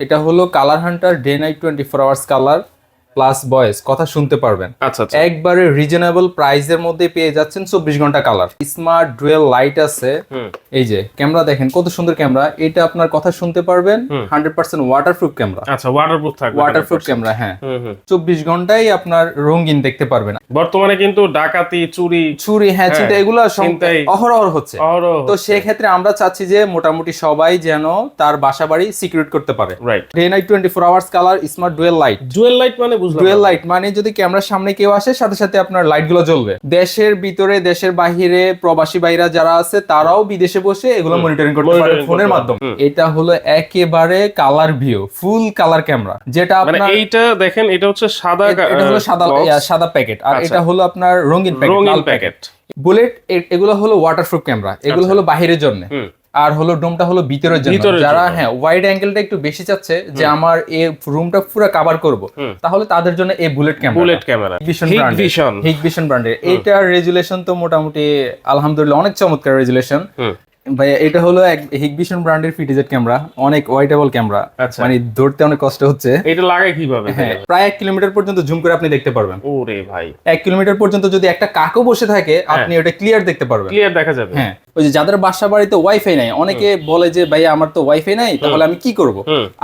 এটা হলো colour Hunter day night 24 hours colour plus voice, কথা শুনতে পারবেন। আচ্ছা আচ্ছা। একবারে রিজনেবল প্রাইসের মধ্যে পেয়ে যাচ্ছেন 24 ঘন্টা কালার। স্মার্ট ডুয়েল লাইট আছে। এই যে ক্যামেরা দেখেন কত সুন্দর ক্যামেরা, এটা আপনার কথা শুনতে পারবেন। 100% ওয়াটারপ্রুফ ক্যামেরা। আচ্ছা, ওয়াটারপ্রুফ থাকবে। ওয়াটারপ্রুফ ক্যামেরা, হ্যাঁ। 24 ঘন্টায় আপনার রঙিন দেখতে পারবেন। বর্তমানে কিন্তু ডাকাতি, চুরি, হ্যাঁ, চিন্তা এগুলো অহরহ হচ্ছে। তো সেই ক্ষেত্রে আমরা চাচ্ছি যে মোটামুটি সবাই যেন তার বাসা বাড়ি সিকিউর করতে পারে। Right. Day night 24 hours colour smart dual light. Dual light মানে বুঝলাম। ডুয়েল লাইট মানে যদি ক্যামেরার সামনে কেউ আসে সাথে সাথে আপনার লাইট গুলো জ্বলবে। দেশের ভিতরে, দেশের বাহিরে প্রবাসী ভাইরা যারা আছে তারাও বিদেশে বসে এগুলো মনিটরিং করতে পারে ফোনের মাধ্যমে। এটা হলো একেবারে colour view, full colour camera, যেটা মানে আপনার এইটা দেখেন, এটা হচ্ছে সাদা, এটা হলো সাদা প্যাকেট, আর এটা হলো আপনার রঙিন প্যাকেট। বুলেট এগুলো হলো ওয়াটারপ্রুফ ক্যামেরা, এগুলো হলো বাহিরের জন্য। আর হলো ডোমটা হলো ভিতরের জন্য। যারা হ্যাঁ ওয়াইড অ্যাঙ্গেলটা একটু বেশি চাচ্ছে যে আমার এই রুমটা পুরো কভার করব, তাহলে তাদের জন্য এই বুলেট ক্যামেরা হিগভিশন ব্র্যান্ডের। এটার রেজুলেশন তো মোটামুটি আলহামদুলিল্লাহ অনেক চমৎকার রেজুলেশন ভাই। এটা হলো হিগভিশন ব্র্যান্ডের ফিটিজেড ক্যামেরা, অনেক ওয়াইটেবল ক্যামেরা, মানে ধরতে অনেক কষ্ট হচ্ছে। এটা লাগায় কিভাবে? হ্যাঁ, প্রায় 1 কিলোমিটার পর্যন্ত জুম করে আপনি দেখতে পারবেন। ওরে ভাই, 1 কিলোমিটার পর্যন্ত যদি একটা কাকও বসে থাকে আপনি ওটা ক্লিয়ার দেখতে পারবেন, ক্লিয়ার দেখা যাবে। হ্যাঁ, ওই যে যাদের বাসা বাড়িতে ওয়াইফাই নাই, অনেকে বলে যে ভাই আমার তো ওয়াইফাই নাই, তাহলে আমি কি করব?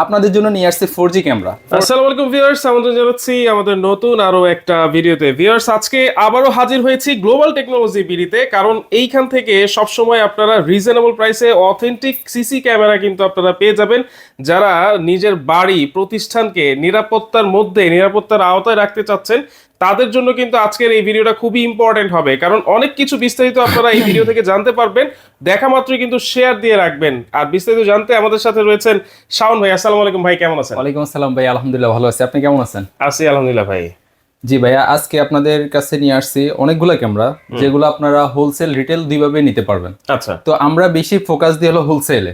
আপনাদের জন্য নিয়ে আসছে 4G ক্যামেরা। আসসালামু আলাইকুম ভিউয়ার্স, আমন্ত্রণ জানাচ্ছি আমাদের নতুন আরো একটা ভিডিওতে। ভিউয়ার্স, আজকে আবারও হাজির হয়েছি গ্লোবাল টেকনোলজি বিডিতে, কারণ এইখান থেকে সব সময় আপনারা রিজনেবল প্রাইসে অথেন্টিক সিসি ক্যামেরা কিন্তু আপনারা পেয়ে যাবেন। যারা নিজের বাড়ি প্রতিষ্ঠানকে নিরাপত্তার আওতায় রাখতে চাচ্ছেন, তাদের জন্য কিন্তু আজকের এই ভিডিওটা খুবই ইম্পর্টেন্ট হবে, কারণ অনেক কিছু বিস্তারিত আপনারা এই ভিডিও থেকে জানতে পারবেন। দেখা মাত্রই কিন্তু শেয়ার দিয়ে রাখবেন। আর বিস্তারিত জানতে আমাদের সাথে রয়েছেন শাওন ভাই। আসসালামু আলাইকুম ভাই, কেমন আছেন? ওয়ালাইকুম আসসালাম ভাই, আলহামদুলিল্লাহ ভালো আছি, আপনি কেমন আছেন? আছি আলহামদুলিল্লাহ ভাই। জি ভাইয়া, আজকে আপনাদের কাছে নিয়ে আসছি অনেকগুলো ক্যামেরা, যেগুলো আপনারা হোলসেল রিটেল দুইভাবে নিতে পারবেন। আচ্ছা। তো আমরা বেশি ফোকাস দিয়ে হলো হোলসেলে।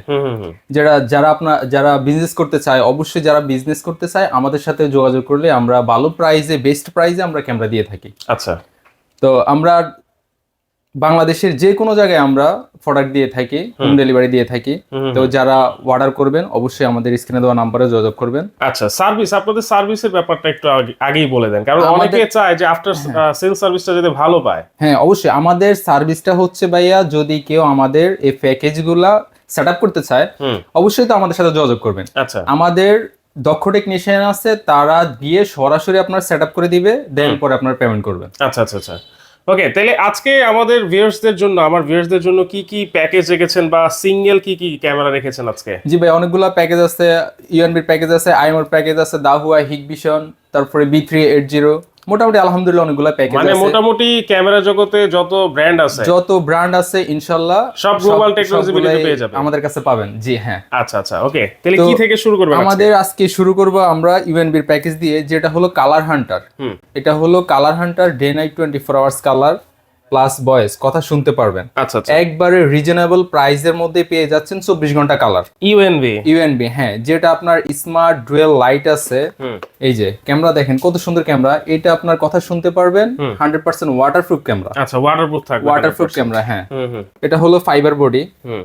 যারা বিজনেস করতে চায়, অবশ্যই যারা বিজনেস করতে চায় আমাদের সাথে যোগাযোগ করলে আমরা ভালো প্রাইসে, বেস্ট প্রাইসে আমরা ক্যামেরা দিয়ে থাকি। আচ্ছা। তো আমরা বাংলাদেশের যে কোনো জায়গায় আমরা প্রোডাক্ট দিয়ে থাকি, হোম ডেলিভারি দিয়ে থাকি। তো যারা অর্ডার করবেন অবশ্যই আমাদের স্ক্রিনে দেওয়া নাম্বারে যোগাযোগ করবেন। আচ্ছা, আপনাদের সার্ভিসের ব্যাপারটা একটু আগেই বলে দেন, কারণ অনেকে চায় যে আফটার সেল সার্ভিসটা যদি ভালো পায়। হ্যাঁ, অবশ্যই আমাদের সার্ভিসটা হচ্ছে ভাইয়া, যদি কেউ আমাদের এই প্যাকেজগুলা সেট আপ করতে চায় অবশ্যই তো আমাদের সাথে যোগাযোগ করবেন। আচ্ছা। আমাদের দক্ষ টেকনিশিয়ান আছে, তারা গিয়ে সরাসরি আপনার সেট আপ করে দিবে, দেন পরে আপনার পেমেন্ট করবেন। আচ্ছা আচ্ছা আচ্ছা, ওকে। তাহলে আজকে আমাদের আমার ভিউয়ার্সদের জন্য কি কি প্যাকেজ রেখেছেন, বা সিঙ্গেল কি কি ক্যামেরা রেখেছেন আজকে? জি ভাই, অনেকগুলো প্যাকেজ আছে। ইউএনবির প্যাকেজ আছে, আইএমওর প্যাকেজ আছে, দাহুয়া, হিগভিশন, তারপরে B380, মোটামুটি আলহামদুলিল্লাহ অনেকগুলো প্যাকেজ আছে। মানে মোটামুটি ক্যামেরা জগতে যত ব্র্যান্ড আছে ইনশাআল্লাহ সব গ্লোবাল টেকনোলজি বিডিতে পেয়ে যাবেন, আমাদের কাছে পাবেন। জি হ্যাঁ। আচ্ছা আচ্ছা, ওকে। তাহলে কি থেকে শুরু করব? আমাদের আজকে শুরু করব আমরা ইউএনবির প্যাকেজ দিয়ে, যেটা হলো কালার হান্টার। এটা হলো colour Hunter day night 24 hours colour plus voice, কথা শুনতে পারবেন। আচ্ছা আচ্ছা। একবারে রিজনেবল প্রাইসের মধ্যে পেয়ে যাচ্ছেন 24 ঘন্টা কালার। ইউএনবি, হ্যাঁ, যেটা আপনার স্মার্ট ডুয়েল লাইট আছে। এই যে ক্যামেরা দেখেন কত সুন্দর ক্যামেরা, এটা আপনার কথা শুনতে পারবেন। 100% ওয়াটারপ্রুফ ক্যামেরা। আচ্ছা, ওয়াটারপ্রুফ ক্যামেরা, হ্যাঁ। এটা হলো ফাইবার বডি,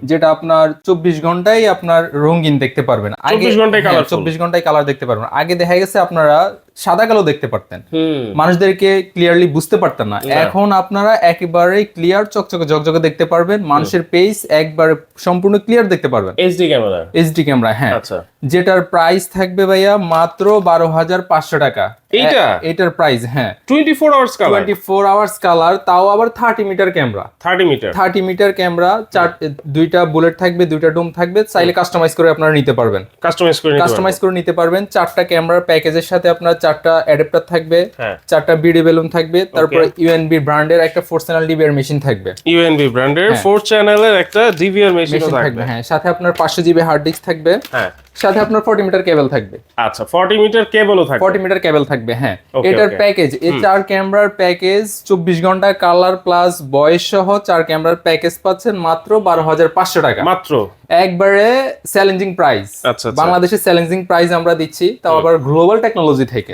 যেটা আপনার 24 ঘন্টায় আপনার রঙিন দেখতে পারবেন। 24 ঘন্টায় কালার দেখতে পারবেন। আগে দেখা গেছে আপনারা সাদা কালো দেখতে পারতেন, মানুষদেরকে ক্লিয়ারলি বুঝতে পারতেন না। এখন আপনারা একেবারে ক্লিয়ার চকচকে ঝকঝকে দেখতে পারবেন, মানুষের পেজ একবারে সম্পূর্ণ ক্লিয়ার দেখতে পারবেন। এইচডি ক্যামেরা, হ্যাঁ। যেটার প্রাইস থাকবে ভাইয়া মাত্র 12,500 টাকা। এটার প্রাইস, হ্যাঁ, 24 আওয়ার্স কালার, তাও আবার 30 মিটার ক্যামেরা। 30 মিটার ক্যামেরা, দুইটা বুলেট থাকবে, দুইটা ডোম থাকবে। চাইলে কাস্টমাইজ করে আপনারা নিতে পারবেন, কাস্টমাইজ করে নিতে পারবেন। 4টা ক্যামেরার প্যাকেজের সাথে আপনার 4টা অ্যাডাপ্টার থাকবে, 4টা বিডি বেলুন থাকবে, তারপরে ইউএনবি ব্র্যান্ডের একটা 4 চ্যানেল ডিভিআর মেশিন থাকবে। ইউএনবি ব্র্যান্ডের 4 চ্যানেলের একটা ডিভিআর মেশিন থাকবে, হ্যাঁ। সাথে আপনার 500 জিবি হার্ড ডিস্ক থাকবে, হ্যাঁ। সাথে আপনার 40 মিটার কেবল থাকবে। আচ্ছা, 40 মিটার কেবলও থাকবে। 40 মিটার কেবল থাকবে, হ্যাঁ। এটার প্যাকেজ, এই 4 ক্যামেরার প্যাকেজ 24 ঘন্টা কালার প্লাস ভয়েস সহ 4 ক্যামেরার প্যাকেজ পাচ্ছেন মাত্র 12,500 টাকা। মাত্র একবারে চ্যালেঞ্জিং প্রাইস। বাংলাদেশের চ্যালেঞ্জিং প্রাইস আমরা দিচ্ছি, তাও আবার গ্লোবাল টেকনোলজি থেকে।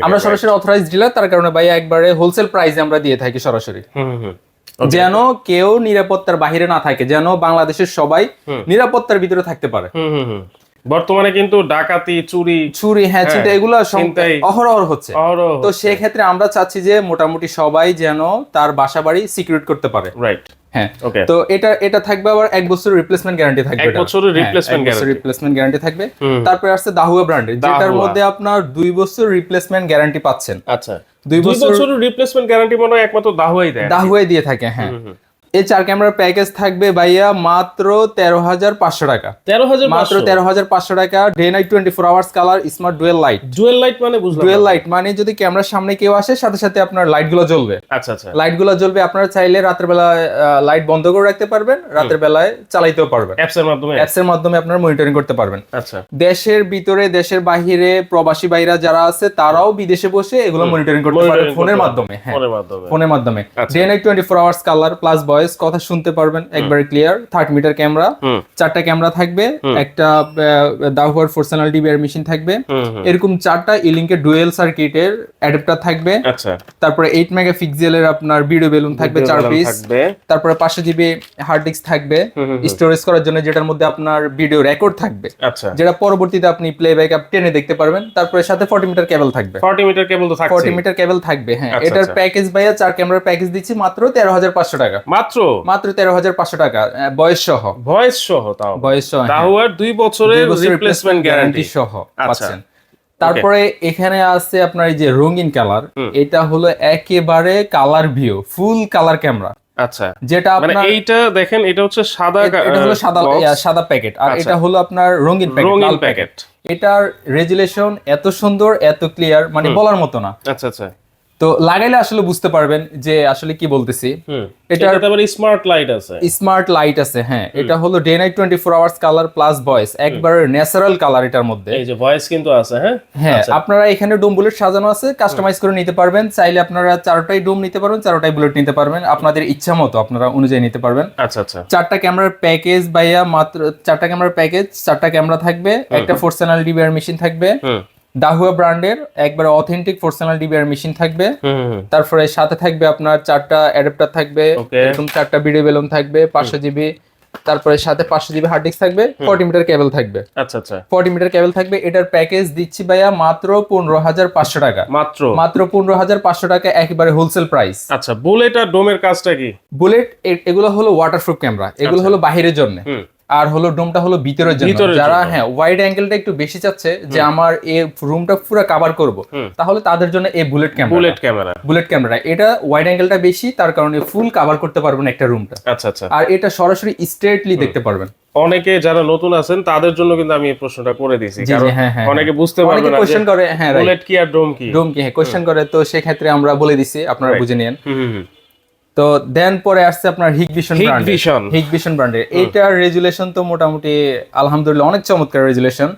আমরা সরাসরি অথরাইজড ডিলার, তার কারণে ভাই একবারে হোলসেল প্রাইসে আমরা দিয়ে থাকি সরাসরি। যেন কেউ নিরাপত্তার বাহিরে না থাকে, যেন বাংলাদেশের সবাই নিরাপত্তার ভিতরে থাকতে পারে। বর্তমানে কিন্তু ডাকাতি, চুরি হ্যাঁ চিন্তা এগুলো অহরহ হচ্ছে। তো সেই ক্ষেত্রে আমরা চাচ্ছি যে মোটামুটি সবাই যেন তার বাসা বাড়ি সিকিউর করতে পারে। রাইট। হ্যাঁ তো এটা থাকবে আবার 1 বছরের রিপ্লেসমেন্ট গ্যারান্টি থাকবে। 1 বছরের রিপ্লেসমেন্ট গ্যারান্টি থাকবে। তারপরে আছে দাহুয়া ব্র্যান্ডের, যেটার মধ্যে আপনার 2 বছর রিপ্লেসমেন্ট গ্যারান্টি পাচ্ছেন। আচ্ছা 2 বছরের রিপ্লেসমেন্ট গ্যারান্টি মনে হয় একমাত্র দাহুয়াই দিয়ে থাকে। হ্যাঁ এই 4 ক্যামেরার প্যাকেজ থাকবে ভাইয়া মাত্র 13,500 টাকা। মাত্র 13,500 টাকা। Day night 24 hours colour smart dual light. মানে বুঝলাম, ডুয়েল লাইট মানে যদি ক্যামেরার সামনে কেউ আসে সাথে সাথে আপনার লাইট গুলো জ্বলবে। আচ্ছা আচ্ছা লাইট গুলো জ্বলবে, আপনারা চাইলে রাতের বেলা লাইট বন্ধ করে রাখতে পারবেন, রাতের বেলায় চালাইতেও পারবেন। অ্যাপস এর মাধ্যমে আপনারা মনিটরিং করতে পারবেন। আচ্ছা দেশের ভিতরে দেশের বাইরে প্রবাসী ভাইরা যারা আছে তারাও বিদেশে বসে এগুলো মনিটরিং করতে পারবে ফোনের মাধ্যমে। হ্যাঁ ফোনের মাধ্যমে। Day night 24 hours colour plus voice, কথা শুনতে পারবেন একবারে ক্লিয়ার। 30 মিটার ক্যামেরা, 4টা ক্যামেরা থাকবে, একটা দাহুয়ার 4 চ্যানেল ডিবিআর মেশিন থাকবে, এরকম 4টা ইলিংকের ডুয়েল সার্কিটের অ্যাডাপ্টার থাকবে। আচ্ছা তারপরে 8 মেগাপিক্সেলের আপনার ভিডিও বেলুন থাকবে 4 পিস। তারপরে 500 জিবি হার্ড ডিস্ক থাকবে স্টোরেজ করার জন্য, যেটার মধ্যে আপনার ভিডিও রেকর্ড থাকবে, আচ্ছা যেটা পরবর্তীতে আপনি প্লেব্যাক আপ টেনে দেখতে পারবেন। তারপরে সাথে 40 মিটার কেবল থাকবে। 40 মিটার কেবল তো থাকছে। 40 মিটার কেবল থাকবে। হ্যাঁ এটার প্যাকেজ ভাইয়া 4 ক্যামেরার প্যাকেজ দিচ্ছি মাত্র 13,500 টাকা। মাত্র 13,500 টাকা বয়স সহ। তাও বয়স সহ দাহুয়ার 2 বছরের রিপ্লেসমেন্ট গ্যারান্টি সহ পাচ্ছেন। তারপরে এখানে আছে আপনার এই যে রঙিন কালার, এটা হলো একেবারে colour view, full colour camera. আচ্ছা যেটা মানে এইটা দেখেন, এটা হচ্ছে সাদা, এটা হলো সাদা প্যাকেট, আর এটা হলো আপনার রঙিন প্যাকেট। এটার রেজুলেশন এত সুন্দর, এত ক্লিয়ার, মানে বলার মতো না। আচ্ছা আচ্ছা তো লাগাইলে আসলে বুঝতে পারবেন যে আসলে কি বলতেছি। এটার আবার স্মার্ট লাইট আছে। হ্যাঁ এটা হলো day night 24 hours colour plus voice, একবারে ন্যাচারাল কালার এটার মধ্যে। এই যে ভয়েস কিন্তু আছে। হ্যাঁ আপনারা এখানে ডোম বুলেট সাজানো আছে, কাস্টমাইজ করে নিতে পারবেন। চাইলে আপনারা 4টাই ডোম নিতে পারবেন, 4টাই বুলেট নিতে পারবেন, আপনাদের ইচ্ছা মতো আপনারা অনুযায়ী নিতে পারবেন। আচ্ছা আচ্ছা 4টা ক্যামেরার প্যাকেজ ভাইয়া মাত্র 4টা ক্যামেরার প্যাকেজ, 4টা ক্যামেরা থাকবে, একটা 4 চ্যানেল ডিবিআর মেশিন থাকবে, দাহুয়া ব্র্যান্ডের একবারে অথেন্টিক 4 চ্যানেল ডিবিআর মেশিন থাকবে। তারপরে সাথে থাকবে আপনার 4টা অ্যাডাপ্টার থাকবে, এরকম 4টা ভিডিও বেলুন থাকবে, 500 জিবি, তারপরে সাথে 500 জিবি হার্ড ডিস্ক থাকবে, 40 মিটার কেবল থাকবে। আচ্ছা আচ্ছা 40 মিটার কেবল থাকবে। এটার প্যাকেজ দিচ্ছি ভাইয়া মাত্র 15,500 টাকা। মাত্র 15,500 টাকা, একেবারে হোলসেল প্রাইস। আচ্ছা বুলেট আর ডোমের কাজটা কি? বুলেট এগুলো হলো ওয়াটারপ্রুফ ক্যামেরা, এগুলো হলো বাহিরের জন্য, আর হলো ডোমটা হলো ভিতরের জন্য। যারা হ্যাঁ ওয়াইড অ্যাঙ্গেলটা একটু বেশি চাচ্ছে যে আমার এই রুমটা পুরো কভার করব, তাহলে তাদের জন্য এই বুলেট ক্যামেরা এটা ওয়াইড অ্যাঙ্গেলটা বেশি, তার কারণে ফুল কভার করতে পারবেন একটা রুমটা। আচ্ছা আচ্ছা আর এটা সরাসরি স্ট্রেটলি দেখতে পারবেন। অনেকে যারা নতুন আছেন তাদের জন্য কিন্তু আমি এই প্রশ্নটা করে দিয়েছি, কারণ অনেকে বুঝতে পারবে না কোশ্চেন করে। হ্যাঁ বুলেট কি আর ডোম কি হ্যাঁ কোশ্চেন করে, তো সেই ক্ষেত্রে আমরা বলে দিছি, আপনারা বুঝে নিন। তো দেন পরে আসছে আপনার হিগভিশন ব্র্যান্ডের। এটার রেজুলেশন তো মোটামুটি আলহামদুলিল্লাহ অনেক চমৎকার রেজুলেশন।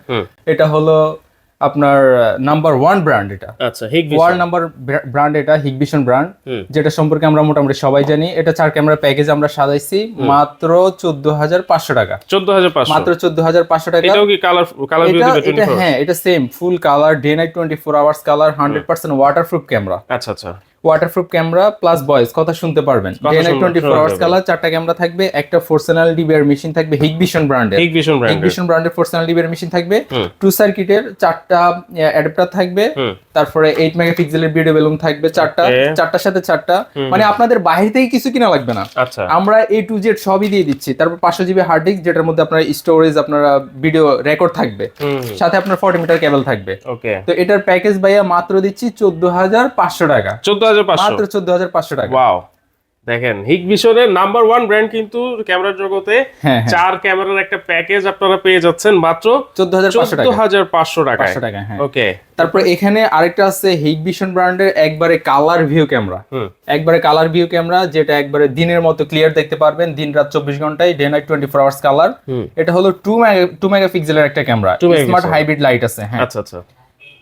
এটা হলো আপনার নাম্বার 1 ব্র্যান্ড। এটা আচ্ছা ওয়ার্ল্ড নাম্বার ব্র্যান্ড, এটা হিগভিশন ব্র্যান্ড, যেটা সম্পর্কে আমরা মোটামুটি সবাই জানি। এটা 4 ক্যামেরা প্যাকেজ আমরা সাজাইছি মাত্র 14,500 টাকা। মাত্র 14,500 টাকা। এটাও কি কালার এটা হ্যাঁ এটা same full colour, day night 24 hours colour, 100% waterproof camera. আচ্ছা আচ্ছা ওয়াটারপ্রুফ ক্যামেরা প্লাস ভয়েস, কথা শুনতে পারবেন। ডে নাইট 24 আওয়ার্স কালার, 4টা ক্যামেরা থাকবে, একটা 4 চ্যানেল ডিবিআর মেশিন থাকবে হিগভিশন ব্র্যান্ডের 4 চ্যানেল ডিবিআর মেশিন থাকবে, 2 সার্কিটের 4টা অ্যাডাপ্টার থাকবে, তারপরে 8 মেগাপিক্সেলের ভিডিও বেলুন থাকবে 4টার সাথে 4টা, মানে আপনাদের বাইরে থেকে কিছু কিনা লাগবে না। আমরা A to Z সবই দিয়ে দিচ্ছি। তারপর 500 জিবি হার্ড ডিস্ক, যেটার মধ্যে আপনার স্টোরেজ, আপনারা ভিডিও রেকর্ড থাকবে, সাথে আপনার 40 মিটার কেবল থাকবে। তো এটার প্যাকেজ ভাইয়া মাত্র দিচ্ছি 14,500 টাকা। মাত্র 14,500 টাকা। ওয়াও, দেখেন হিগভিশনের নাম্বার 1 ব্র্যান্ড কিন্তু ক্যামেরার জগতে 4 ক্যামেরার একটা প্যাকেজ আপনারা পেয়ে যাচ্ছেন মাত্র 14,500 টাকা। ওকে, তারপর এখানে আরেকটা আছে হিগভিশন ব্র্যান্ডের একবারে কালার ভিউ ক্যামেরা, যেটা একবারে দিনের মতো ক্লিয়ার দেখতে পারবেন, দিন রাত 24 ঘন্টায়, ডে নাইট 24 আওয়ার্স কালার। এটা হলো 2 মেগাপিক্সেলের একটা ক্যামেরা, স্মার্ট হাইব্রিড লাইট আছে। হ্যাঁ আচ্ছা আচ্ছা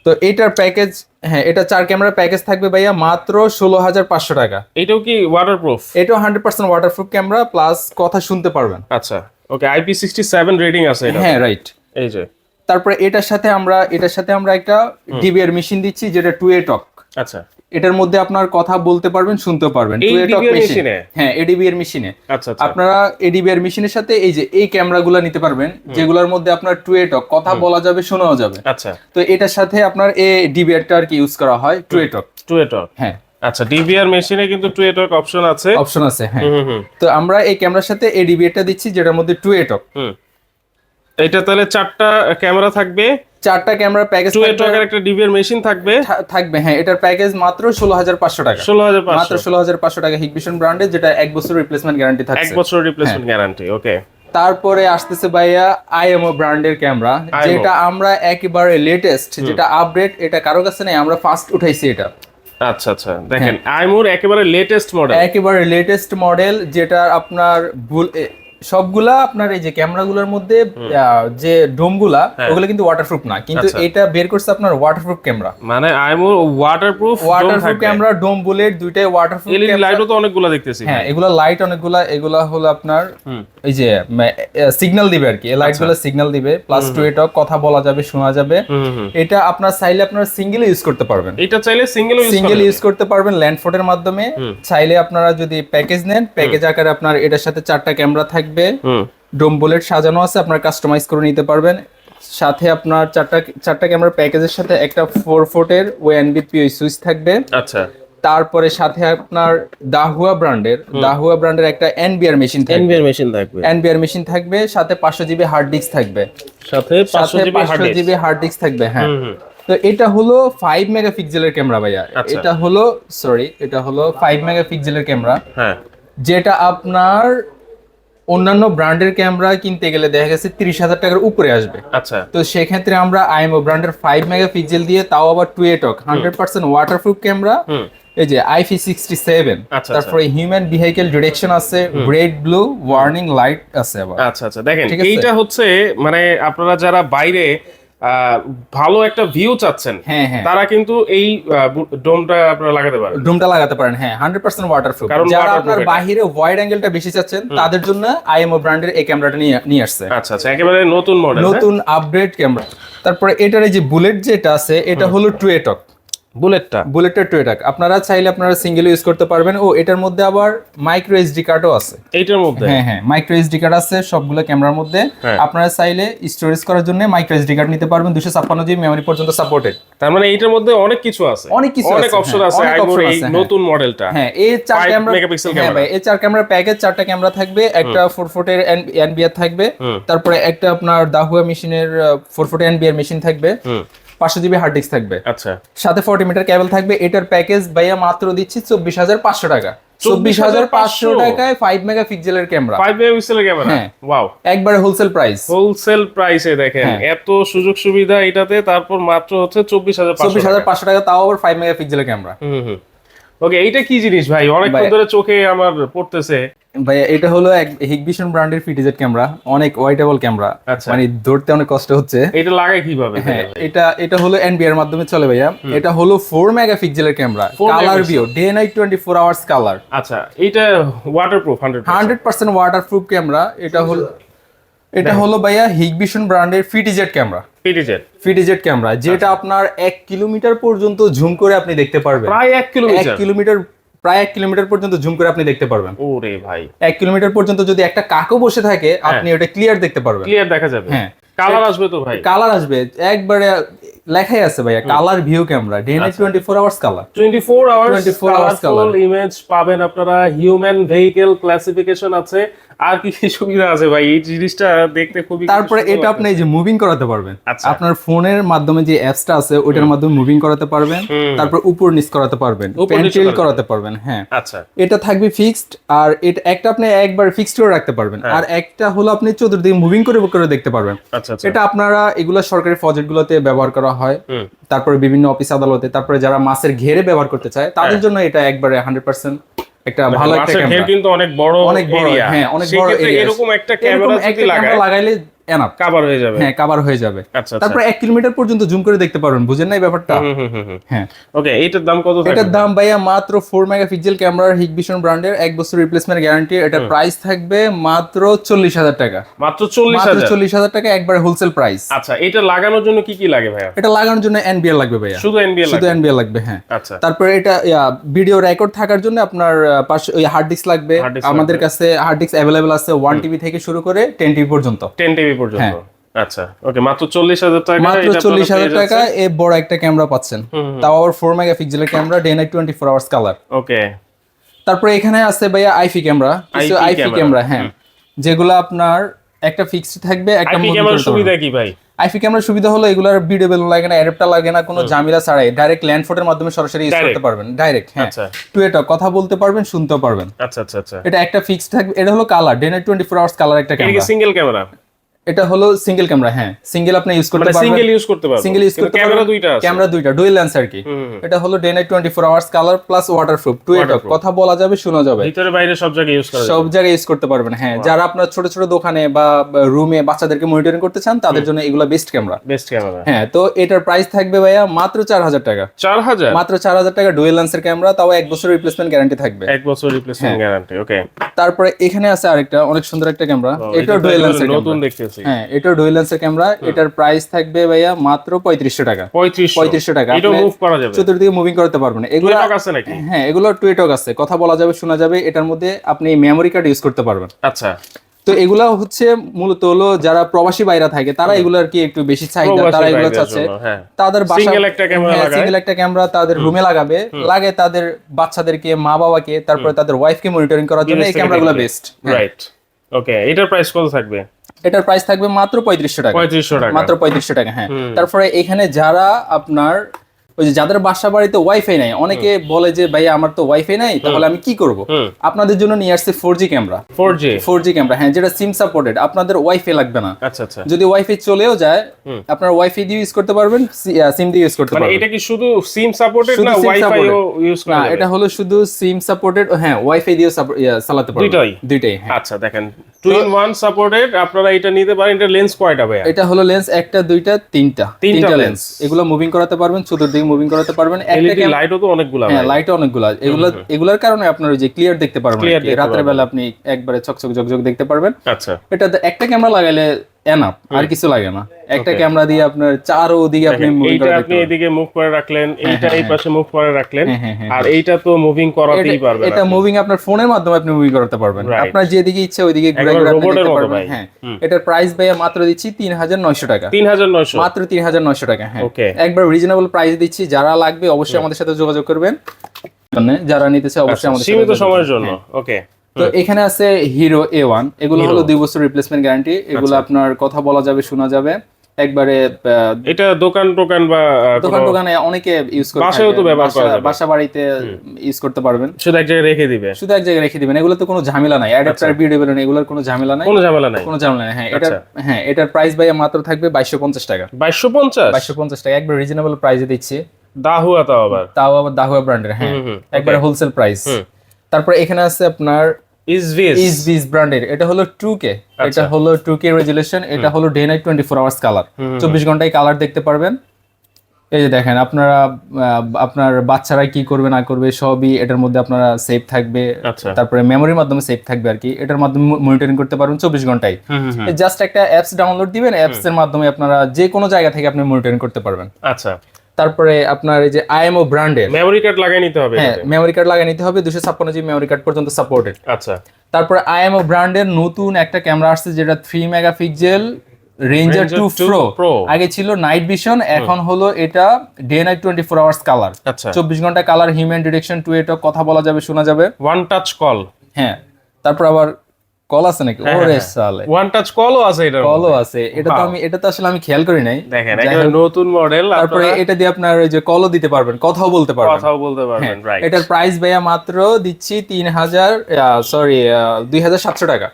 তো এটার প্যাকেজ, হ্যাঁ এটা 4 ক্যামেরার প্যাকেজ থাকবে ভাইয়া মাত্র 16,500 টাকা। এটাও কি ওয়াটারপ্রুফ? এটাও 100% ওয়াটারপ্রুফ ক্যামেরা প্লাস কথা শুনতে পারবেন। আচ্ছা ওকে, IP67 রেটিং আছে এটা। হ্যাঁ রাইট। এই যে তারপরে এটার সাথে আমরা একটা ডিবিআর মেশিন দিচ্ছি, যেটা 2A টক। আচ্ছা এটার মধ্যে আপনার কথা বলতে পারবেন, শুনতে পারবেন। টুয়েটক মেশিন, হ্যাঁ এডিবি এর মেশিনে। আচ্ছা আপনারা এডিবি এর মেশিনের সাথে এই যে এই ক্যামেরাগুলো নিতে পারবেন, যেগুলোর মধ্যে আপনার টুয়েটক কথা বলা যাবে, শোনাও যাবে। আচ্ছা, তো এটার সাথে আপনার এই ডিবিআরটা আর কি ইউজ করা হয়, টুয়েটক। হ্যাঁ আচ্ছা, ডিবিআর মেশিনে কিন্তু টুয়েটক অপশন আছে, হ্যাঁ। তো আমরা এই ক্যামেরার সাথে এই ডিবিআরটা দিচ্ছি যেটার মধ্যে টুয়েটক। এটা তাহলে 4টা ক্যামেরা থাকবে, 4টা ক্যামেরা প্যাকেজ, টুয়েটকের একটা ডিবিআর মেশিন থাকবে। হ্যাঁ। এটার প্যাকেজ মাত্র 16,500 টাকা। 16,500, মাত্র 16,500 টাকা হিগভিশন ব্র্যান্ডের, যেটা 1 বছর রিপ্লেসমেন্ট গ্যারান্টি থাকছে। 1 বছর রিপ্লেসমেন্ট গ্যারান্টি। ওকে, তারপরে আসতেছে ভাইয়া আইএমও ব্র্যান্ডের ক্যামেরা, যেটা আমরা একেবারে লেটেস্ট, যেটা আপডেট, এটা কারো কাছে নেই, আমরা ফার্স্ট উঠাইছি এটা। আচ্ছা আচ্ছা, দেখেন আইএমওর একেবারে লেটেস্ট মডেল, একেবারে লেটেস্ট মডেল, যেটা আপনার সবগুলা আপনার এই যে ক্যামেরাগুলোর মধ্যে যে ডোমগুলা ওগুলো কিন্তু ওয়াটারপ্রুফ না, কিন্তু এটা বের করছে আপনার ওয়াটারপ্রুফ ক্যামেরা। মানে আইএমও ওয়াটারপ্রুফ ক্যামেরা, ডোম বুলেট দুইটাই ওয়াটারপ্রুফ। এলইডি লাইটও তো অনেকগুলো দেখতেছি। হ্যাঁ, এগুলা লাইট অনেকগুলা, এগুলা হলো আপনার এই যে সিগন্যাল দিবে আর কি, এই লাইটগুলো সিগন্যাল দিবে, প্লাস টুয়েটক কথা বলা যাবে, শোনা যাবে। এটা আপনার চাইলে আপনার সিঙ্গেল ইউজ করতে পারবেন, এটা চাইলে সিঙ্গেল ইউজ করতে পারবেন ল্যান্ডফোনের মাধ্যমে। চাইলে আপনারা যদি প্যাকেজ নেন, প্যাকেজ আকারে আপনার এটার সাথে 4টা ক্যামেরা থাকবে, ডোম বুলেট সাজানো আছে, আপনার কাস্টমাইজ করে নিতে পারবেন। সাথে আপনার 4টা ক্যামেরা প্যাকেজের সাথে একটা 4 ফুটের ওএনবি পিওই সুইচ থাকবে। আচ্ছা, তারপরে সাথে আপনার দাহুয়া ব্র্যান্ডের একটা এনবিআর মেশিন থাকবে, সাথে 500 জিবি হার্ড ডিস্ক থাকবে, সাথে 500 জিবি হার্ড ডিস্ক থাকবে। হ্যাঁ, তো এটা হলো 5 মেগাপিক্সেলের ক্যামেরা ভাইয়া। এটা হলো 5 মেগাপিক্সেলের ক্যামেরা। হ্যাঁ, যেটা আপনার অন্যান্য ব্র্যান্ডের ক্যামেরা কিনতে গেলে দেখা গেছে 30,000 টাকার উপরে আসবে। আচ্ছা, তো সেক্ষেত্রে আমরা আইএমও ব্র্যান্ডের 5 মেগাপিক্সেল দিয়ে, তাও আবার টুয়েটক 100% ওয়াটারপ্রুফ ক্যামেরা, এই যে IP67, তারপরে হিউম্যান ভেহিকল ডিটেকশন আছে, রেড ব্লু ওয়ার্নিং লাইট আছে আবার। আচ্ছা আচ্ছা, দেখেন এইটা হচ্ছে মানে আপনারা যারা বাইরে ভালো একটা ভিউ চাচ্ছেন, তারা কিন্তু এই ডোমটা আপনারা লাগাতে পারেন। হ্যাঁ, 100% ওয়াটারপ্রুফ। যারা আপনার বাইরে ওয়াইড অ্যাঙ্গেলটা বেশি চাচ্ছেন, তাদের জন্য আইএমও ব্র্যান্ডের এই ক্যামেরাটা নিয়ে আসছে। আচ্ছা আচ্ছা, একেবারে নতুন মডেল, নতুন আপডেট ক্যামেরা। তারপরে এটার এই যে বুলেট যেটা আছে, এটা হলো টুয়েটক। বুলেটের টুয়েটক আপনারা চাইলে আপনারা সিঙ্গেল ইউজ করতে পারবেন। ও এটার মধ্যে আবার মাইক্রো এসডি কার্ডও আছে এইটার মধ্যে। হ্যাঁ, মাইক্রো এসডি কার্ড আছে সবগুলো ক্যামেরার মধ্যে। আপনারা চাইলে স্টোরেজ করার জন্য মাইক্রো এসডি কার্ড নিতে পারবেন, 256 জিবি মেমরি পর্যন্ত সাপোর্টেড। তার মানে এইটার মধ্যে অনেক কিছু আছে, অনেক অপশন আছে আইএমওর এই নতুন মডেলটা। হ্যাঁ, এই 4 ক্যামেরা মেগাপিক্সেল ক্যামেরা। হ্যাঁ ভাই, এই 4 ক্যামেরা প্যাকেজ, 4টা ক্যামেরা থাকবে, একটা 4 ফুটের এনবিআর থাকবে, তারপরে একটা আপনার দাহুয়া মেশিনের 4 ফুটের এনবিআর মেশিন থাকবে, 500 জিবি হার্ড ডিস্ক থাকবে। আচ্ছা, সাথে 40 মিটার কেবল থাকবে। এটার প্যাকেজ ভাইয়া মাত্র দিচ্ছি 24,500 টাকা। 24,500 টাকায় 5 মেগাপিক্সেলের ক্যামেরা। 5 মেগাপিক্সেলের ক্যামেরা, ওয়াও, একবারে হোলসেল প্রাইসে দেখেন এত সুযোগ সুবিধা এটাতে। তারপর মাত্র হচ্ছে 24,500 টাকা, তাও আবার 5 মেগাপিক্সেলের ক্যামেরা। ওকে, এইটা কি জিনিস ভাই? অনেকক্ষণ ধরে চোখে আমার পড়তেছে ভাইয়া। এটা হলো এক হিগভিশন ব্র্যান্ডের ফিটিজেড ক্যামেরা, অনেক ওয়াইটেবল ক্যামেরা, মানে ধরতে অনেক কষ্ট হচ্ছে। এটা লাগায় কিভাবে? হ্যাঁ, এটা হলো এনবিআর মাধ্যমে চলে ভাইয়া। এটা হলো 4 মেগাপিক্সেলের camera, colour view, day night 24 hours colour. আচ্ছা, এটা ওয়াটারপ্রুফ, 100% ওয়াটারপ্রুফ ক্যামেরা। এটা হলো ভাইয়া হিগভিশন ব্র্যান্ডের ফিটিজেড ক্যামেরা। ফিটিজেড ক্যামেরা, যেটা আপনার 1 কিলোমিটার পর্যন্ত জুম করে আপনি দেখতে পারবেন। প্রায় 1 কিলোমিটার পর্যন্ত জুম করে আপনি দেখতে পারবেন। ওরে ভাই, 1 কিলোমিটার পর্যন্ত যদি একটা কাকও বসে থাকে, আপনি ওটা ক্লিয়ার দেখতে পারবেন, ক্লিয়ার দেখা যাবে। হ্যাঁ, কালার আসবে তো ভাই, কালার আসবে, একবারে লেখাই আছে ভাইয়া, colour view camera, day night 24 hours colour, 24 hours colour image পাবেন আপনারা। হিউম্যান ভেহিকল ক্লাসিফিকেশন আছে, আর কি কি সুবিধা আছে ভাই? এই জিনিসটা দেখতে খুবই। তারপরে এটা আপনি এই যে মুভিং করাতে পারবেন, আপনার ফোনের মাধ্যমে যে অ্যাপসটা আছে ওটার মাধ্যমে মুভিং করাতে পারবেন, তারপর উপর নিচ করাতে পারবেন, পেন্সিল করাতে পারবেন। হ্যাঁ, আচ্ছা, এটা থাকবে ফিক্সড, আর এটা একটা আপনি একবার ফিক্সড করে রাখতে পারবেন, আর একটা হলো আপনি চতুর্দিকে মুভিং করে দেখতে পারবেন। এটা আপনারা এগুলা সরকারি প্রজেক্টগুলোতে ব্যবহার করা হয়, তারপরে বিভিন্ন অফিস আদালতে, তারপরে যারা মাছের ঘেরে ব্যবহার করতে চায় তাদের জন্য এটা একবারে 100% একটা ভালো একটা ক্যামেরা। কিন্তু অনেক বড় এরিয়া। হ্যাঁ, অনেক বড় এরিয়া। এরকম একটা ক্যামেরা যদি লাগাইলে এনাফ, কভার হয়ে যাবে। হ্যাঁ কভার হয়ে যাবে। আচ্ছা তারপর 1 কিলোমিটার পর্যন্ত জুম করে দেখতে পারবেন, বুঝেন নাই ব্যাপারটা? হ্যাঁ ওকে, এটার দাম কত থাকবে? এটার দাম ভাইয়া মাত্র 4 মেগাপিক্সেল ক্যামেরার হিগভিশন ব্র্যান্ডের 1 বছর রিপ্লেসমেন্ট গ্যারান্টি। এটার প্রাইস থাকবে মাত্র 40,000 টাকা। মাত্র 40,000? মাত্র 40,000 টাকা একবারে হোলসেল প্রাইস। আচ্ছা, এটা লাগানোর জন্য কি কি লাগে ভাইয়া? এটা লাগানোর জন্য এনবিআর লাগবে ভাইয়া, শুধু এনবিআর শুধু এনবিআর লাগবে। হ্যাঁ আচ্ছা, তারপরে এটা ভিডিও রেকর্ড থাকার জন্য আপনার পাশে ওই হার্ড ডিস্ক লাগবে। আমাদের কাছে হার্ড ডিস্ক अवेलेबल আছে 1 টিবি থেকে শুরু করে 10 টিবি পর্যন্ত। 10 টিবি পর্যন্ত। আচ্ছা ওকে, মাত্র 40,000 টাকা। মাত্র 40,000 টাকা এ বড় একটা ক্যামেরা পাচ্ছেন, তাও আবার 4 মেগাপিক্সেলের camera, day night 24 hours colour. Okay, তারপরে এখানে আছে ভাইয়া আইফি ক্যামেরা, কিছু আইফি ক্যামেরা, হ্যাঁ যেগুলো আপনার একটা ফিক্সড থাকবে, একটা আইপি ক্যামেরার সুবিধা কি ভাই? আইপি ক্যামেরার সুবিধা হলো এগুলার ভিডিও বেলুন লাগে না, অ্যাডাপ্টার লাগে না, কোনো ঝামেলা ছাড়াই ডাইরেক্ট ল্যান্ড ফোনের মাধ্যমে সরাসরি ইউজ করতে পারবেন ডাইরেক্ট। হ্যাঁ টুয়েটা কথা বলতে পারবেন, শুনতেও পারবেন। আচ্ছা আচ্ছা আচ্ছা, এটা একটা ফিক্সড থাকবে। এটা হলো colour, day night 24 hours colour একটা ক্যামেরা। এটা সিঙ্গেল ক্যামেরা? এটা হলো সিঙ্গেল ক্যামেরা, হ্যাঁ সিঙ্গেল আপনি ইউজ করতে পারবেন, সিঙ্গেল ইউজ করতে পারবেন, সিঙ্গেল ইউজ করতে পারবেন। ক্যামেরা দুইটা আছে, ক্যামেরা দুইটা ডুয়াল লেন্স আর কি। এটা হলো day night 24 hours colour plus waterproof, টুয়েটা কথা বলা যাবে, শোনা যাবে, ভিতরে বাইরে সব জায়গায় ইউজ করা যাবে, সব জায়গায় ইউজ করতে পারবেন। হ্যাঁ যারা আপনার ছোট ছোট দোকানে বা রুমে বাচ্চাদেরকে মনিটরিং করতে চান তাদের জন্য এগুলা বেস্ট ক্যামেরা, বেস্ট ক্যামেরা। হ্যাঁ তো এটার প্রাইস থাকবে ভাইয়া মাত্র 4,000 টাকা। 4,000? মাত্র 4,000 টাকা ডুয়াল লেন্সের ক্যামেরা, তাও 1 বছর রিপ্লেসমেন্ট গ্যারান্টি থাকবে। 1 বছর রিপ্লেসমেন্ট গ্যারান্টি। ওকে, তারপরে এখানে আছে আরেকটা অনেক সুন্দর একটা ক্যামেরা, এটাও ডুয়াল লেন্সের নতুন দেখতেছি। হ্যাঁ এটাও ডুয়াল লেন্সের ক্যামেরা। এটার প্রাইস থাকবে ভাইয়া মাত্র 3500 টাকা। 3500 টাকা। এটা মুভ করা যাবে, চতুর্দিকে মুভিং করতে পারবেন। এগুলো আছে নাকি? হ্যাঁ এগুলো টুয়েটক আছে, কথা বলা যাবে, শোনা যাবে। এটার মধ্যে আপনি মেমোরি কার্ড ইউজ করতে পারবেন। আচ্ছা, তো এগুলা হচ্ছে মূলত হলো যারা প্রবাসী বাইরে থাকে তারা এগুলো আর কি একটু বেশি চাহিদা, তারা এগুলো চাচ্ছে তাদের বাসা সিঙ্গেল একটা ক্যামেরা লাগায়, সিঙ্গেল একটা ক্যামেরা তাদের রুমে লাগাবে, লাগে তাদের বাচ্চাদেরকে, মা বাবাকে, তারপরে তাদের ওয়াইফকে মনিটরিং করার জন্য এই ক্যামেরাগুলো বেস্ট। রাইট। ওকে, এটার প্রাইস কত থাকবে? এটার প্রাইস থাকবে মাত্র 3500 টাকা। 3500 টাকা, মাত্র 3500 টাকা। হ্যাঁ তারপরে এখানে যারা আপনার ওই যে যাদের বাসা বাড়িতে ওয়াইফাই নাই, অনেকে বলে যে ভাই আমার তো ওয়াইফাই নাই, তাহলে আমি কি করব? আপনাদের জন্য নিয়ে আসছে 4G ক্যামেরা। 4G ক্যামেরা, হ্যাঁ যেটা সিম সাপোর্টেড, আপনাদের ওয়াইফাই লাগবে না। আচ্ছা আচ্ছা, যদি ওয়াইফাই চলেও যায় আপনার ওয়াইফাই দিয়ে ইউজ করতে পারবেন, সিম দিয়ে ইউজ করতে পারবেন। মানে এটা কি শুধু সিম সাপোর্টেড না ওয়াইফাইও ইউজ করা যাবে? এটা হলো শুধু সিম সাপোর্টেড, হ্যাঁ ওয়াইফাই দিয়েও চালাতে পারবেন, দুইটাই। হ্যাঁ আচ্ছা দেখেন, 2-in-1 সাপোর্টেড, আপনারা এটা নিতে পারেন। এটা লেন্স কয়টা ভাই? এটা হলো লেন্স একটা, দুইটা, তিনটা লেন্স। এগুলো মুভিং করাতে পারবেন, চতুর্দিকে মুভিং করাতে পারবেন। এলইডি লাইটও তো অনেকগুলা, হ্যাঁ লাইটও অনেকগুলা। এগুলার কারণে আপনার ওই যে ক্লিয়ার দেখতে পারবেন, রাতের বেলা আপনি একবারে চকচক ঝকঝক দেখতে পারবেন। আচ্ছা, এটা একটা ক্যামেরা লাগাইলে এনাফ, আর কিছু লাগে না। একটা ক্যামেরা দিয়ে আপনার চারোদিকে আপনি মুভিং করে আপনি এদিকে মুভ করে রাখলেন, এইটা এই পাশে মুভ করে রাখলেন, আর এইটা তো মুভিং করাতেই পারবেন। এটা মুভিং আপনার ফোনের মাধ্যমে আপনি মুভিং করতে পারবেন, আপনার যেদিকে ইচ্ছা ওইদিকে ঘুরে ঘুরে আপনি দেখতে পারবেন। হ্যাঁ এটার প্রাইস ভাইয়া মাত্র দিচ্ছি 3,900 টাকা। 3,900? মাত্র 3,900 টাকা। হ্যাঁ একবার রিজনেবল প্রাইস দিচ্ছি, যারা লাগবে অবশ্যই আমাদের সাথে যোগাযোগ করবেন, যারা নিতে চায় অবশ্যই আমাদের সাথে সীমিত সময়ের জন্য। ওকে, তো এখানে আছে হিরো A1, এগুলো হলো 2 বছর রিপ্লেসমেন্ট গ্যারান্টি। এগুলো আপনার কথা বলা যাবে, শোনা যাবে একবারে। এটা দোকানে অনেকে ইউজ করে, বাসায়ও তো ব্যবহার করা যাবে, বাসা বাড়িতে ইউজ করতে পারবেন। শুধু এক জায়গায় রেখে দিবেন, এগুলো তো কোনো ঝামেলা নাই, অ্যাডাপ্টার ভিডিও বেলুন এগুলোর কোনো ঝামেলা নাই, কোনো ঝামেলা নাই। হ্যাঁ এটার প্রাইস ভাইয়া মাত্র থাকবে 2250 টাকা। 2250 টাকা একবার রিজনেবল প্রাইসে দিচ্ছি। দাহুয়া, তাও আবার দাহুয়া ব্র্যান্ডের। হ্যাঁ একবার হোলসেল প্রাইস। তারপর এখানে আছে আপনার ইসভিস ব্র্যান্ডের, এটা হলো 2K, এটা হলো 2K রেজুলেশন, এটা হলো ডে নাইট 24 আওয়ার্স কালার, 24 ঘন্টায় কালার দেখতে পারবেন। এই যে দেখেন, আপনার বাচ্চারা কি করবে না করবে সবই এটার মধ্যে আপনারা সেভ থাকবে। তারপরে মেমোরির মাধ্যমে সেভ থাকবে আর কি, এটার মাধ্যমে মনিটরিং করতে পারবেন 24 ঘন্টায়। জাস্ট একটা অ্যাপস ডাউনলোড দিবেন, অ্যাপস এর মাধ্যমে আপনারা যে কোনো জায়গা থেকে আপনি মনিটরিং করতে পারবেন। আচ্ছা, তারপরে আপনার এই যে IMO ব্র্যান্ডের মেমোরি কার্ড লাগিয়ে নিতে হবে। হ্যাঁ মেমোরি কার্ড লাগিয়ে নিতে হবে, 256 মেমোরি কার্ড পর্যন্ত সাপোর্টেড। আচ্ছা, তারপরে IMO ব্র্যান্ডের নতুন একটা ক্যামেরা আসছে, যেটা 3 মেগাপিক্সেল রেঞ্জার 2 প্রো। আগে ছিল নাইট ভিশন, এখন হলো এটা ডে নাইট 24 আওয়ার্স কালার। 24 ঘন্টা কালার, হিউম্যান ডিটেকশন, টুয়েটো কথা বলা যাবে, শোনা যাবে, ওয়ান টাচ কল। হ্যাঁ তারপর আবার কল আছে নাকি? ওরে সালে, ওয়ান টাচ কলও আছে, কলও আছে। এটা তো আসলে আমি খেয়াল করি নাই। দেখেন একেবারে নতুন মডেল। তারপরে এটা দিয়ে আপনার ওই যে কলও দিতে পারবেন, কথাও বলতে পারবেন। রাইট। এটার প্রাইস ভাইয়া মাত্র দিচ্ছি 2,700 টাকা।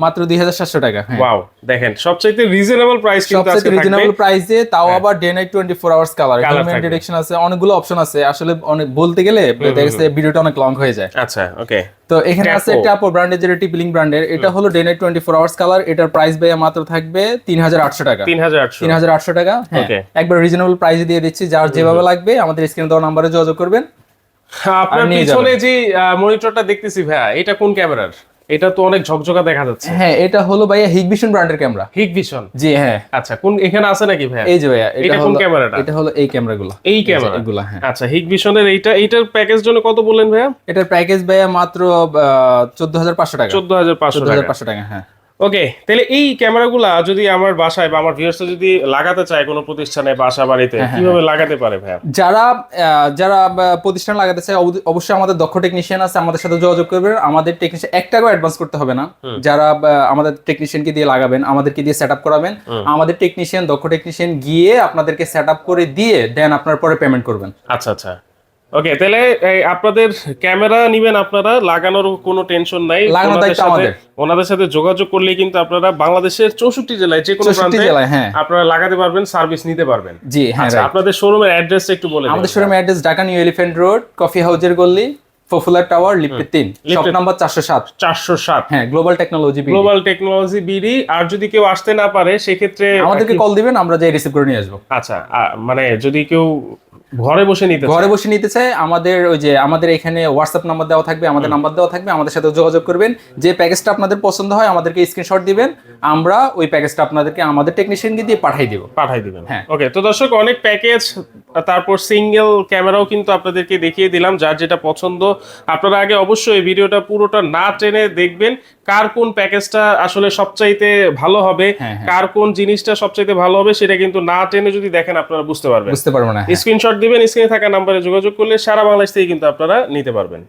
মাত্র 2,700 টাকা। ওয়াও, দেখেন সবচেয়ে রিজনেবল প্রাইস, কিন্তু আজকে থাকবে রিজনেবল প্রাইসে, তাও আবার day night 24 hours colour, human detection আছে, অনেকগুলো অপশন আছে। আসলে অনেক বলতে গেলে দেখা যাচ্ছে ভিডিওটা অনেক লং হয়ে যায়। আচ্ছা ওকে, তো এখানে আছে ট্যাপো ব্র্যান্ডের, যেটা টিপলিং ব্র্যান্ডের, এটা হলো ডে নাইট 24 আওয়ার্স কালার। এটার প্রাইস ভাইয়া মাত্র থাকবে 3800 টাকা। 3800 টাকা, হ্যাঁ একবার রিজনেবল প্রাইসে দিয়ে দিচ্ছি। যার যেভাবে লাগবে আমাদের স্ক্রিনে দেওয়া নম্বরে যোগাযোগ করবেন। আপনার পিছনে যে মনিটরটা দেখতেছি ভাইয়া, এটা কোন ক্যামেরার? এটা তো অনেক ঝকঝকা দেখা যাচ্ছে। হ্যাঁ এটা হলো ভাইয়া হিগভিশন ব্র্যান্ডের ক্যামেরা। হিগভিশন, জি হ্যাঁ। আচ্ছা, কোন এখানে আছে নাকি ভাইয়া? এই যে ভাইয়া এটা কোন ক্যামেরাটা? এটা হলো এই ক্যামেরাগুলো, এই ক্যামেরা এগুলো, হ্যাঁ। আচ্ছা, হিগভিশনের এইটার প্যাকেজ জন্য কত বললেন ভাইয়া? এটার প্যাকেজ ভাইয়া মাত্র 14500 টাকা। 14500 টাকা, হ্যাঁ। ওকে, তাহলে এই ক্যামেরাগুলা যদি আমার বাসায় বা আমার ভিউয়ার্স যদি লাগাতে চায় কোনো প্রতিষ্ঠানে, বাসা বাড়িতে, কিভাবে লাগাতে পারে ভাইয়া? যারা প্রতিষ্ঠান লাগাতে চায় অবশ্যই আমাদের দক্ষ টেকনিশিয়ান আছে, আমাদের সাথে যোগাযোগ করবেন। আমাদের টেকনিশিয়ান 1 টাকাও অ্যাডভান্স করতে হবে না। যারা আমাদের টেকনিশিয়ানকে দিয়ে লাগাবেন, আমাদেরকে দিয়ে সেটআপ করাবেন, আমাদের টেকনিশিয়ান, দক্ষ টেকনিশিয়ান গিয়ে আপনাদেরকে সেটআপ করে দিয়ে দেন আপনার পরে পেমেন্ট করবেন। আচ্ছা আচ্ছা, ওকে, তাহলে আপনাদের ক্যামেরা নিবেন আপনারা, লাগানোর কোনো টেনশন নাই। ওনাদের সাথে যোগাযোগ করলে কিন্তু আপনারা বাংলাদেশের 64 জেলায় যে কোনো প্রান্তে আপনারা লাগাতে পারবেন, সার্ভিস নিতে পারবেন। জি হ্যাঁ। আপনাদের শোরুমের অ্যাড্রেসটা একটু বলে দিন। আমাদের শোরুমের address Dhaka new elephant road, coffee হাউজের গলি, popular tower, lift 3, shop number 407। হ্যাঁ, গ্লোবাল টেকনোলজি বিডি। আর যদি কেউ আসতে না পারে সেক্ষেত্রে আমাদেরকে কল দিবেন, আমরা যাই রিসিভ করে নিয়ে আসবো। আচ্ছা, মানে যদি কেউ ঘরে বসে নিতে চায়, আমাদের এখানে হোয়াটসঅ্যাপ নাম্বার দেওয়া থাকবে, আমাদের নাম্বার দেওয়া থাকবে, আমাদের সাথে যোগাযোগ করবেন। যে প্যাকেজটা আপনাদের পছন্দ হয় আমাদেরকে স্ক্রিনশট দিবেন, আমরা ওই প্যাকেজটা আপনাদেরকে আমাদের টেকনিশিয়ানকে দিয়ে পাঠিয়ে দিবেন। হ্যাঁ, ওকে। তো দর্শক, অনেক প্যাকেজ, তারপর সিঙ্গেল ক্যামেরাও কিন্তু আপনাদেরকে দেখিয়ে দিলাম। যার যেটা পছন্দ আপনারা আগে অবশ্যই ভিডিওটা পুরোটা না টেনে দেখবেন, কার কোন প্যাকেজটা আসলে সবচাইতে ভালো হবে, কার কোন জিনিসটা সবচাইতে ভালো হবে, সেটা কিন্তু না টেনে যদি দেখেন আপনারা বুঝতে পারবেন না। স্ক্রিনশট দিবেন, স্ক্রিনে থাকা নাম্বারে যোগাযোগ করলে সারা বাংলাদেশ থেকে কিন্তু আপনারা নিতে পারবেন।